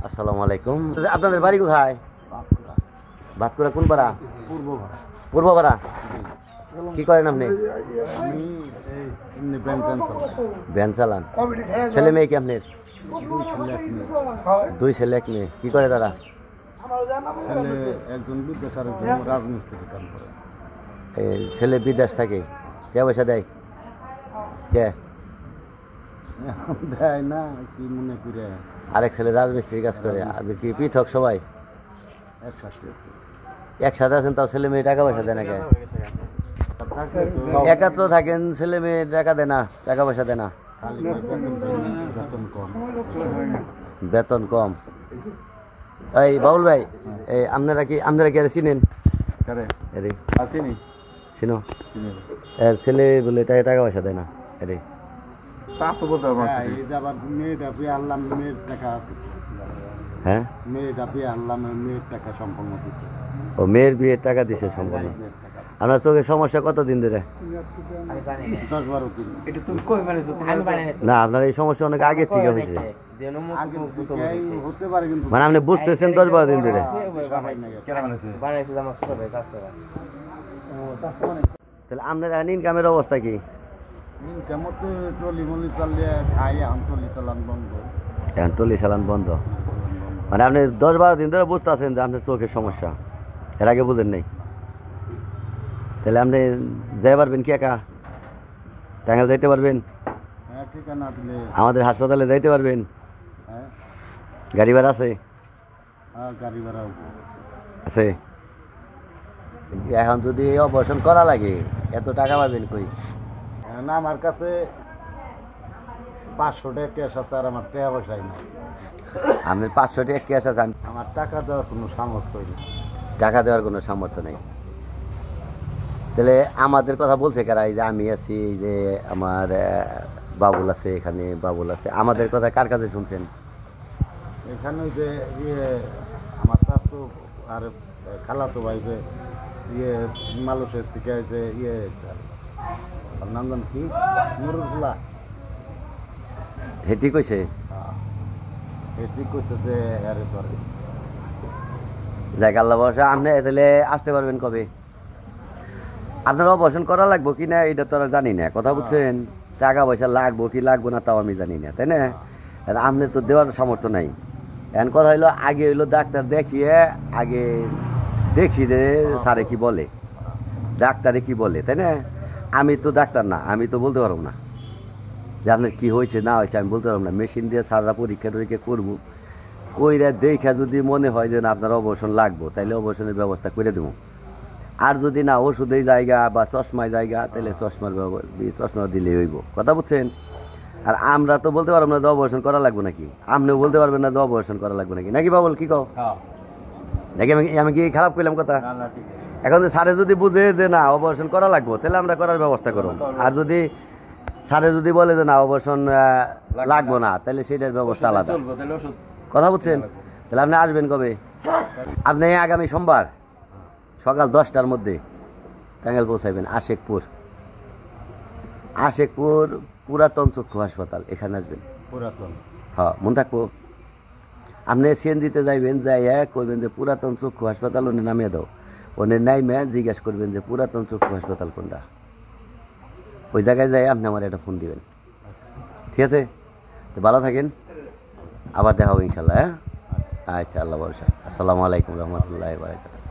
আসসালামু আলাইকুম। আপনাদের বাড়ি কোথায়? ভাতকুড়া কোন পাড়া? পূর্ব পাড়া। কি করেন আপনি? ভ্যান চালান। ছেলে মেয়ে কি আপনার? দুই ছেলে এক মেয়ে। কি করে তারা? একজন বিদেশ আর একজন রাজমিস্ত্রি কাম করে। ছেলে বিদেশ থাকে, কে পয়সা দেয়? কে দেয় না কি মনে করে? আরেক ছেলে রাজমিস্ত্রি কাজ করে। আর কি পৃথক সবাই একসাথে আছেন? তাও ছেলে মেয়ে টাকা পয়সা দেয় না? কে একাত্র থাকেন, ছেলে মেয়ে টাকা দেয় না, টাকা পয়সা দেয় না? বেতন কম। এই বাউল ভাই, এই আপনারা কি চিনেন? চিনো? এর ছেলে বলে টাকা পয়সা দেয় না? হ্যাঁ, ও মেয়ের বিয়ের টাকা দিছে সম্পূর্ণ। আপনার চোখের সমস্যা কতদিন ধরে? না, আপনার এই সমস্যা অনেক আগে থেকে হয়েছে, মানে আপনি বুঝতেছেন 10-12 দিন ধরে। তাহলে আপনার ইনকামের অবস্থা কি? এখন টলি চালান বন্ধ, মানে আপনি 10-12 দিন ধরে বুঝতেছেন যে আপনার চোখের সমস্যা, এর আগে বুঝেন নাই? তাহলে আপনি যাই পারবেন কি একা? টাঙ্গাইল যাইতে পারবেন? আমাদের হাসপাতালে যাইতে পারবেন? গাড়ি ভাড়া আছে? আছে। এখন যদি অপারেশন করা লাগে এত টাকা পাবেন কই? না, আমার কাছে 500 টাকা ক্যাশ আছে আর আমার টাকা পয়সাই না। আপনার 500 টাকা ক্যাশ আছে? আমার টাকা দেওয়ার কোনো সামর্থ্য নেই। টাকা দেওয়ার কোনো সামর্থ্য নেই? তাহলে আমাদের কথা বলছে কারা? এই যে আমি আছি, যে আমার বাবুল আছে, এখানে বাবুল আছে, আমাদের কথা কার কাছে শুনছেন? এখানে যে আমার শাশু আর খালাতো ভাই যে মালুষের থেকে যে নাম কি নুরুল্লাহ, হেটি কইছে? হেটি কইছে যে আরে ধরে যাক, আল্লাহ ভরসা। আপনি তাহলে আসতে পারবেন কবে? আপনার অপারেশন করা লাগবো কি না এটা তো আর জানি না, কথা বুঝছেন? টাকা পয়সা লাগবো কি লাগবো না তাও আমি জানি না, তাই না? আপনি তো দেওয়ার সামর্থ্য নাই। এখন কথা হইলো, আগে হইলো ডাক্তার দেখিয়ে আগে দেখি যে স্যারে কি বলে, ডাক্তারে কি বলে, তাই না? আমি তো ডাক্তার না, আমি তো বলতে পারবো না যে আপনার কি হয়েছে না হয়েছে, আমি বলতে পারবো না। মেশিন দিয়ে স্যাররা পরীক্ষা টরীক্ষা করবো, কইরা দেখা যদি মনে হয় যে না আপনার অপারেশন লাগবো, তাইলে অপারেশনের ব্যবস্থা করে দেবো। আর যদি না ওষুধের জায়গা বা চশমায় জায়গা, তাহলে চশমা দিলেই হইব, কথা বুঝছেন? আর আমরা তো বলতে পারবো না যে অপারেশন করা লাগবে নাকি, আপনিও বলতে পারবেন না যে অপারেশন করা লাগবে নাকি, নাকি বাবুল? কি কও নাকি? আমি কি খারাপ কইলাম কথা? এখন স্যারে যদি বুঝে যে না অপারেশন করা লাগবো, তাহলে আমরা করার ব্যবস্থা করব। আর যদি স্যারে যদি বলে যে না অপারেশন লাগবো না, তাহলে সেটার ব্যবস্থা আলাদা, কথা বুঝছেন? তাহলে আপনি আসবেন কবে? আপনি আগামী সোমবার সকাল 10টার মধ্যে টাঙ্গাইল পৌঁছাইবেন। আশেকপুর পুরাতন চক্ষু হাসপাতাল, এখানে আসবেন। পুরাতন? হ্যাঁ, মন থাকবো। আপনি সিএনজিতে যাইবেন, যাইয়া কইবেন যে পুরাতন চক্ষু হাসপাতাল, উনি নামিয়ে দাও। উনি নাইমে জিজ্ঞাসা করবেন যে পুরাতন চক্ষু হাসপাতাল কোনটা, ওই জায়গায় যাই আপনি আমার একটা ফোন দিবেন, ঠিক আছে? তো ভালো থাকেন, আবার দেখা হবে ইনশাল্লাহ। হ্যাঁ, আচ্ছা, আল্লাহ ভরসা। আসসালামু আলাইকুম রহমতুল্লাহি ওয়া বারাকাতুহু।